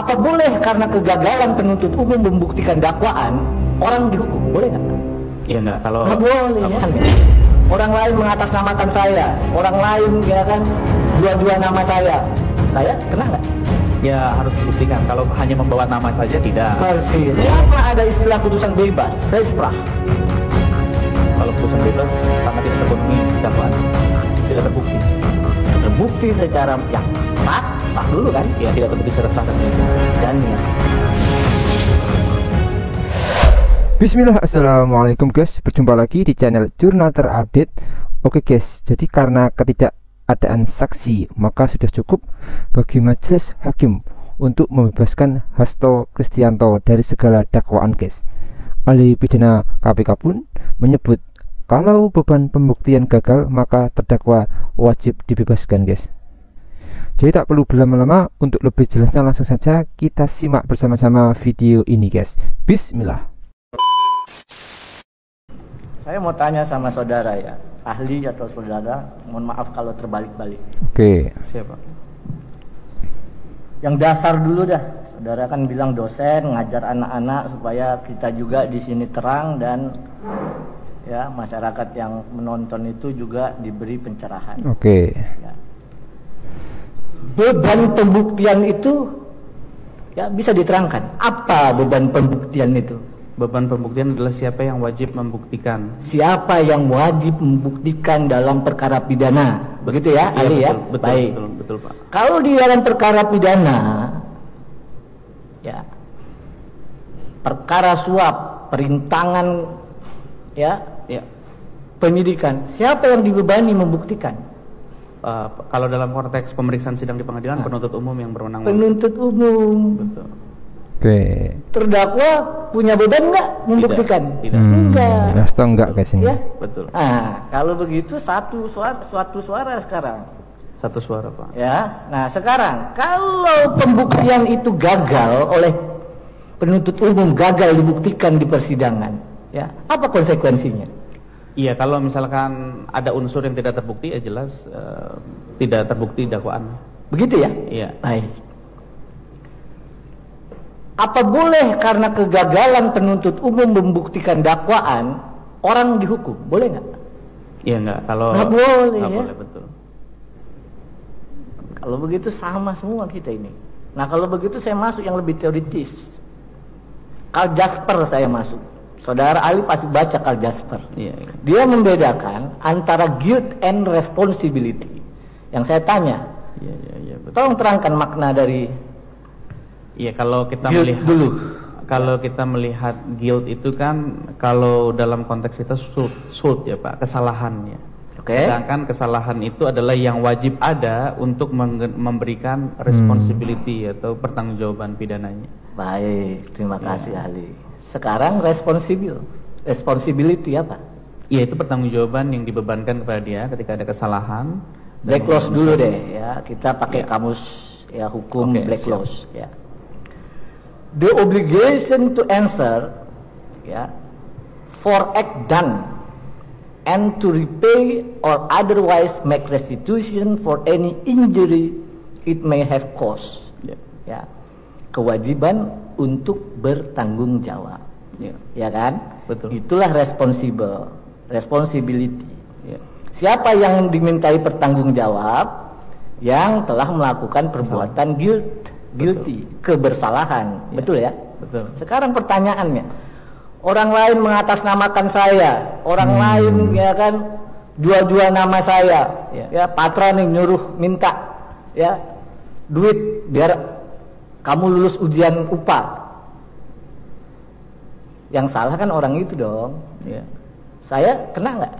Apa boleh karena kegagalan penuntut umum membuktikan dakwaan orang dihukum? Boleh nggak? Iya nggak, kalau Nggak boleh ya kan? Orang lain mengatasnamakan saya, orang lain ya kan jual-jual nama saya kena nggak? ya harus dibuktikan. Kalau hanya membawa nama saja tidak. Persis. Kenapa ada istilah putusan bebas, resprah? Kalau putusan bebas karena tidak terpenuhi dakwaan, tidak terbukti. Terbukti secara yang sah dulu kan? Ya tidak terbukti secara sah dan Dan Bismillah, assalamualaikum guys. Berjumpa lagi di channel Jurnal Terupdate. Oke guys, jadi karena ketidakadaan saksi, maka sudah cukup bagi majelis hakim untuk membebaskan Hasto Kristianto dari segala dakwaan guys. Ahli pidana KPK pun menyebut kalau beban pembuktian gagal, maka terdakwa wajib dibebaskan guys. Jadi tak perlu berlama-lama, untuk lebih jelasnya langsung saja kita simak bersama-sama video ini guys. Bismillah. saya mau tanya sama saudara ya, ahli atau saudara, mohon maaf kalau terbalik-balik. Oke. siapa? Yang dasar dulu dah. Saudara kan bilang dosen ngajar anak-anak supaya kita juga di sini terang dan ya masyarakat yang menonton itu juga diberi pencerahan. Oke. Ya. Beban pembuktian itu ya bisa diterangkan. Apa beban pembuktian itu? Beban pembuktian adalah siapa yang wajib membuktikan. Siapa yang wajib membuktikan dalam perkara pidana? Begitu ya, ahli ya? Betul, Baik. betul Pak. Kalau di dalam perkara pidana, ya, perkara suap, perintangan, ya, penyidikan, siapa yang dibebani membuktikan? Kalau dalam konteks pemeriksaan sidang di pengadilan, penuntut umum yang berwenang. Penuntut umum. Betul. Oke. Terdakwa punya beban nggak membuktikan? Tidak. Enggak. Hasto enggak guys ini. Ya. Betul. Nah, kalau begitu suatu suara sekarang. Satu suara Pak. Ya, nah sekarang kalau pembuktian itu gagal oleh penuntut umum, gagal dibuktikan di persidangan, ya apa konsekuensinya? Iya, kalau misalkan ada unsur yang tidak terbukti, ya jelas tidak terbukti dakwaan. Begitu ya? Iya. Baik. Apa boleh karena kegagalan penuntut umum membuktikan dakwaan orang dihukum? Boleh nggak? Iya nggak. Kalau Nggak boleh nggak ya? boleh, betul. Kalau begitu sama semua kita ini. Nah kalau begitu saya masuk yang lebih teoritis. Karl Jasper saya masuk. Saudara Ali pasti baca Karl Jasper. Iya. Dia membedakan antara guilt and responsibility. Yang saya tanya, Iya, betul. tolong terangkan makna dari Iya, kalau kita guilt melihat dulu. Kalau kita melihat guilt itu kan, kalau dalam konteks kita sult ya Pak, kesalahannya. Oke. Sedangkan kesalahan itu adalah yang wajib ada untuk memberikan responsibility atau pertanggungjawaban pidananya. Baik, terima kasih ahli. Sekarang responsibility apa? Iya, itu pertanggungjawaban yang dibebankan kepada dia ketika ada kesalahan. Black laws dulu deh ya. Kita pakai kamus ya hukum. Oke, black siap. laws ya. The obligation to answer ya for act done and to repay or otherwise make restitution for any injury it may have caused. Ya. Kewajiban untuk bertanggung jawab. Ya kan? Betul. Itulah responsibility. Ya. Siapa yang dimintai pertanggung jawab? Yang telah melakukan perbuatan guilty, kebersalahan. Ya. Betul ya? Betul. Sekarang pertanyaannya, orang lain mengatasnamakan saya, orang lain ya kan jual-jual nama saya, ya patra nih nyuruh minta ya duit biar kamu lulus ujian UPA. Yang salah kan orang itu dong. Ya. Saya kena nggak?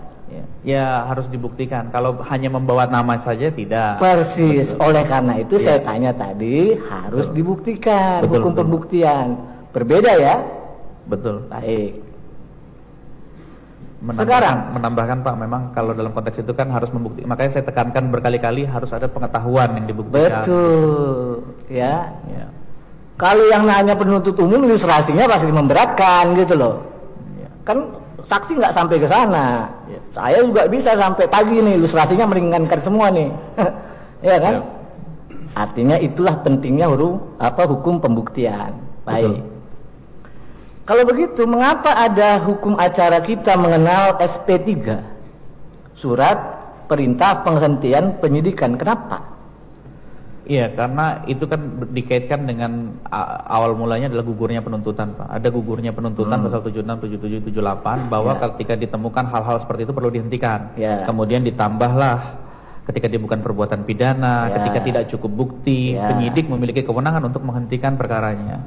Ya harus dibuktikan. Kalau hanya membawa nama saja tidak. Persis. Betul. Oleh karena itu Ya. saya tanya tadi harus dibuktikan. Betul, Hukum betul. pembuktian berbeda ya. Betul. Baik. Sekarang menambahkan Pak, memang kalau dalam konteks itu kan harus membuktikan. Makanya saya tekankan berkali-kali harus ada pengetahuan yang dibuktikan. betul ya. Ya. Kalau yang nanya penuntut umum ilustrasinya pasti memberatkan gitu loh. Ya. Kan saksi nggak sampai ke sana. Ya. Saya juga bisa sampai pagi nih, ilustrasinya meringankan semua nih. Ya kan? Ya. Artinya itulah pentingnya hukum pembuktian. Baik. Betul. Kalau begitu, mengapa ada hukum acara kita mengenal SP3? Surat Perintah Penghentian Penyidikan. Kenapa? Iya, karena itu kan dikaitkan dengan awal mulanya adalah gugurnya penuntutan, Pak. Ada gugurnya penuntutan pasal 76, 77, 78 bahwa ketika ditemukan hal-hal seperti itu perlu dihentikan. Kemudian ditambahlah ketika dia bukan perbuatan pidana, ketika tidak cukup bukti, penyidik memiliki kewenangan untuk menghentikan perkaranya.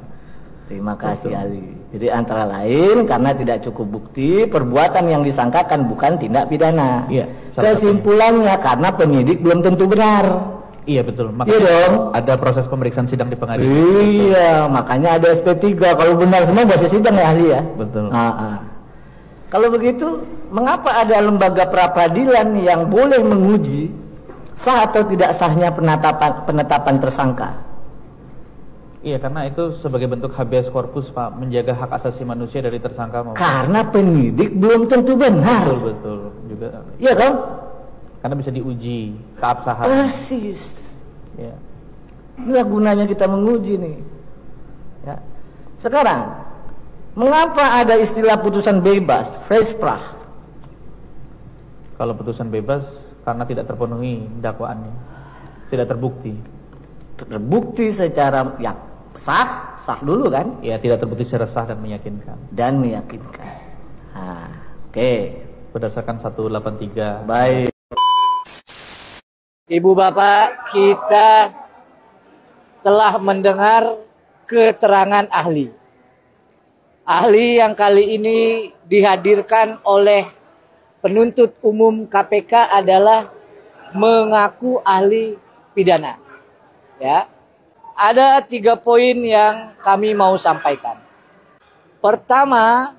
Terima kasih Ali. Jadi antara lain karena tidak cukup bukti, perbuatan yang disangkakan bukan tindak pidana. Iya. Kesimpulannya karena penyidik belum tentu benar. Iya betul. Iya Makanya dong. ada proses pemeriksaan sidang di pengadilan. Iya, makanya ada SP3. Kalau benar semua bahasa sidang ya ahli ya. Betul. Kalau begitu, mengapa ada lembaga pra-peradilan yang boleh menguji sah atau tidak sahnya penetapan tersangka? Iya, karena itu sebagai bentuk habeas corpus, Pak, menjaga hak asasi manusia dari tersangka maupun. Karena penyidik belum tentu benar. Betul juga. Iya kan? Karena bisa diuji keabsahan. Persis. Ya. Inilah gunanya kita menguji nih. Ya. Sekarang, mengapa ada istilah putusan bebas, freisprach? Kalau putusan bebas karena tidak terpenuhi dakwaannya, tidak terbukti. Terbukti secara yang sah dulu kan? Ya, tidak terbukti secara sah dan meyakinkan. Oke. Berdasarkan 183. Baik. Ibu Bapak, kita telah mendengar keterangan ahli. Ahli yang kali ini dihadirkan oleh penuntut umum KPK adalah mengaku ahli pidana. Ya, ada 3 poin yang kami mau sampaikan. Pertama,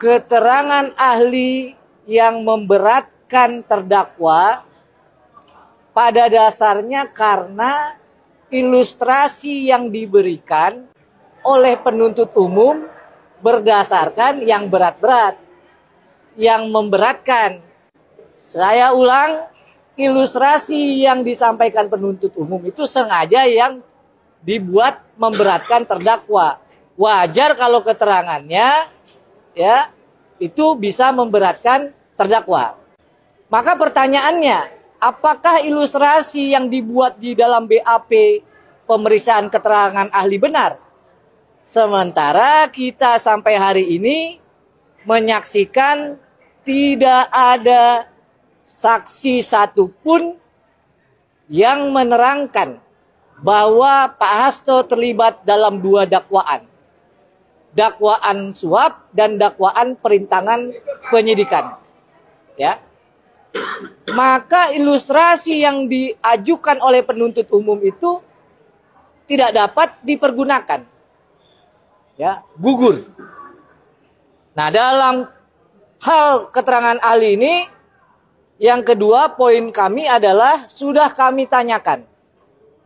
keterangan ahli yang memberatkan terdakwa pada dasarnya karena ilustrasi yang diberikan oleh penuntut umum berdasarkan yang berat-berat, yang memberatkan. Saya ulang, ilustrasi yang disampaikan penuntut umum itu sengaja yang dibuat memberatkan terdakwa. Wajar kalau keterangannya ya itu bisa memberatkan terdakwa. Maka pertanyaannya, apakah ilustrasi yang dibuat di dalam BAP pemeriksaan keterangan ahli benar? Sementara kita sampai hari ini menyaksikan tidak ada saksi satupun yang menerangkan bahwa Pak Hasto terlibat dalam 2 dakwaan. Dakwaan suap dan dakwaan perintangan penyidikan. Ya. Maka ilustrasi yang diajukan oleh penuntut umum itu tidak dapat dipergunakan. Ya, gugur. Nah, dalam hal keterangan ahli ini, yang kedua poin kami adalah sudah kami tanyakan.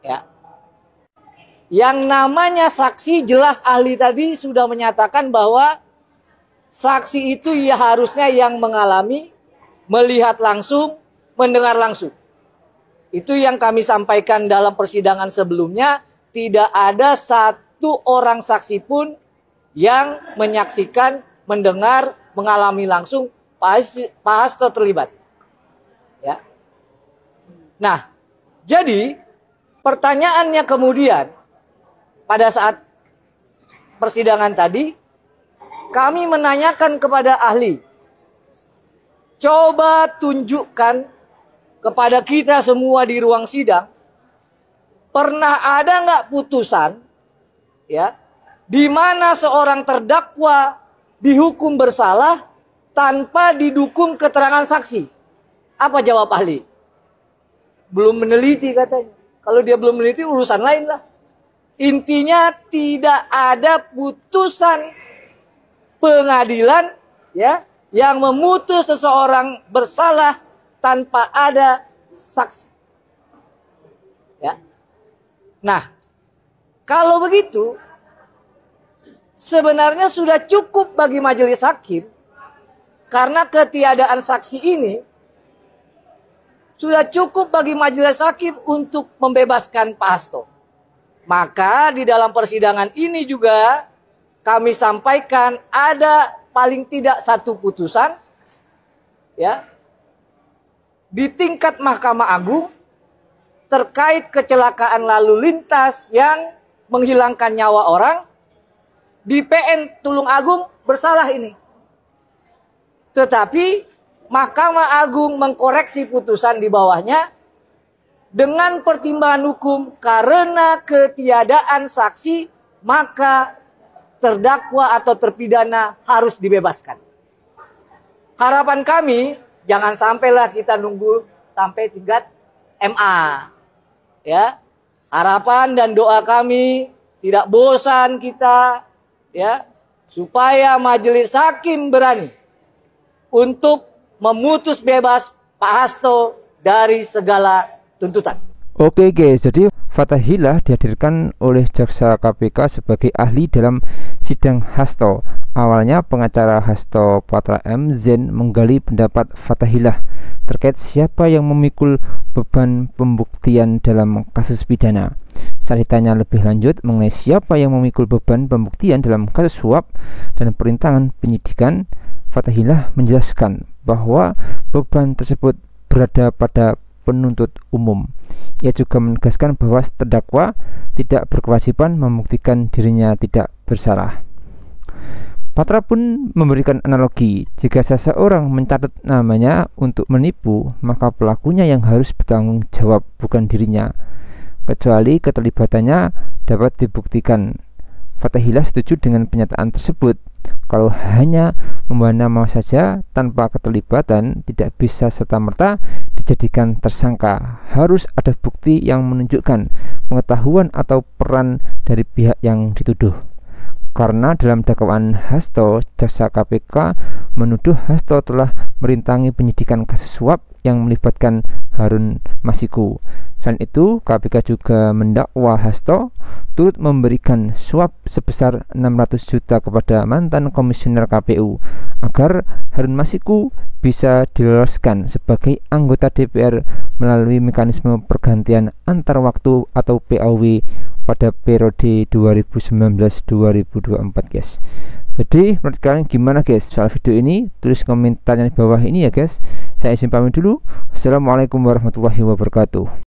Ya. Yang namanya saksi, jelas ahli tadi sudah menyatakan bahwa saksi itu ya harusnya yang mengalami, melihat langsung, mendengar langsung. Itu yang kami sampaikan dalam persidangan sebelumnya, tidak ada satu orang saksi pun yang menyaksikan, mendengar, mengalami langsung Pak Hasto terlibat. Ya. Nah, jadi pertanyaannya kemudian pada saat persidangan tadi kami menanyakan kepada ahli, coba tunjukkan kepada kita semua di ruang sidang, pernah ada nggak putusan, ya, di mana seorang terdakwa dihukum bersalah tanpa didukung keterangan saksi? Apa jawab ahli? Belum meneliti katanya. Kalau dia belum meneliti urusan lain lah. Intinya tidak ada putusan pengadilan ya yang memutus seseorang bersalah tanpa ada saksi. Ya. Nah, kalau begitu sebenarnya sudah cukup bagi majelis hakim karena ketiadaan saksi ini sudah cukup bagi majelis hakim untuk membebaskan Pak Hasto. Maka di dalam persidangan ini juga kami sampaikan ada paling tidak satu putusan ya di tingkat Mahkamah Agung terkait kecelakaan lalu lintas yang menghilangkan nyawa orang. Di PN Tulung Agung bersalah ini. Tetapi Mahkamah Agung mengkoreksi putusan di bawahnya dengan pertimbangan hukum karena ketiadaan saksi maka terdakwa atau terpidana harus dibebaskan. Harapan kami jangan sampailah kita nunggu sampai tingkat MA. Ya. Harapan dan doa kami tidak bosan kita ya supaya majelis hakim berani untuk memutus bebas Pak Hasto dari segala tuntutan. Oke guys, jadi Fathahillah dihadirkan oleh jaksa KPK sebagai ahli dalam sidang Hasto. Awalnya pengacara Hasto Patra M. Zen menggali pendapat Fathahillah terkait siapa yang memikul beban pembuktian dalam kasus pidana. Saat ditanya lebih lanjut mengenai siapa yang memikul beban pembuktian dalam kasus suap dan perintangan penyidikan, Fathahillah menjelaskan bahwa beban tersebut berada pada penuntut umum. Ia juga menegaskan bahwa terdakwa tidak berkewajiban membuktikan dirinya tidak bersalah. Patra pun memberikan analogi, jika seseorang mencatat namanya untuk menipu, maka pelakunya yang harus bertanggung jawab, bukan dirinya, kecuali keterlibatannya dapat dibuktikan. Fathahillah setuju dengan pernyataan tersebut. Kalau hanya membawa nama saja tanpa keterlibatan tidak bisa serta-merta dijadikan tersangka. Harus ada bukti yang menunjukkan pengetahuan atau peran dari pihak yang dituduh. Karena dalam dakwaan Hasto, jaksa KPK menuduh Hasto telah merintangi penyidikan kasus suap yang melibatkan Harun Masiku. Selain itu, KPK juga mendakwa Hasto turut memberikan suap sebesar 600 juta kepada mantan komisioner KPU agar Harun Masiku bisa diloloskan sebagai anggota DPR melalui mekanisme pergantian antar waktu atau PAW pada periode 2019-2024 guys. Jadi menurut kalian gimana guys soal video ini? Tulis komentarnya di bawah ini ya guys. Saya izin pamit dulu. Wassalamualaikum warahmatullahi wabarakatuh.